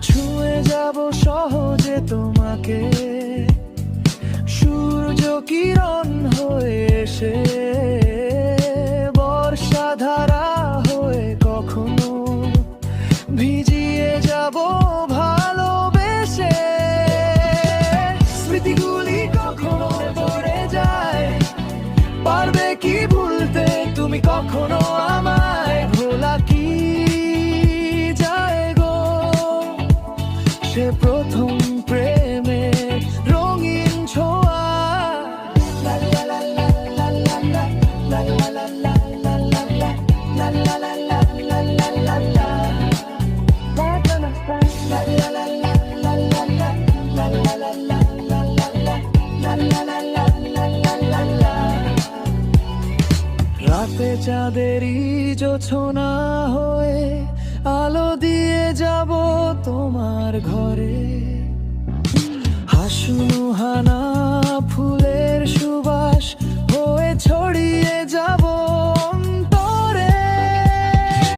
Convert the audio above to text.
ছুঁয়ে যাব সহজে তোমাকে, সূর্য কিরণ হয়ে এসে বর্ষাধারা হয়ে কখনো ভিজিয়ে যাব ভালোবেসে। স্মৃতিগুলি কখনো পড়ে যায়, পারবে কি ভুলতে তুমি কখনো আমায়? ভোলা কি যায় গো সে প্রথম প্রেমের রঙিন ছোঁয়া। রাতে চাঁদেরই জোছনা হয়ে আলো দিয়ে যাব তোমার ঘরে।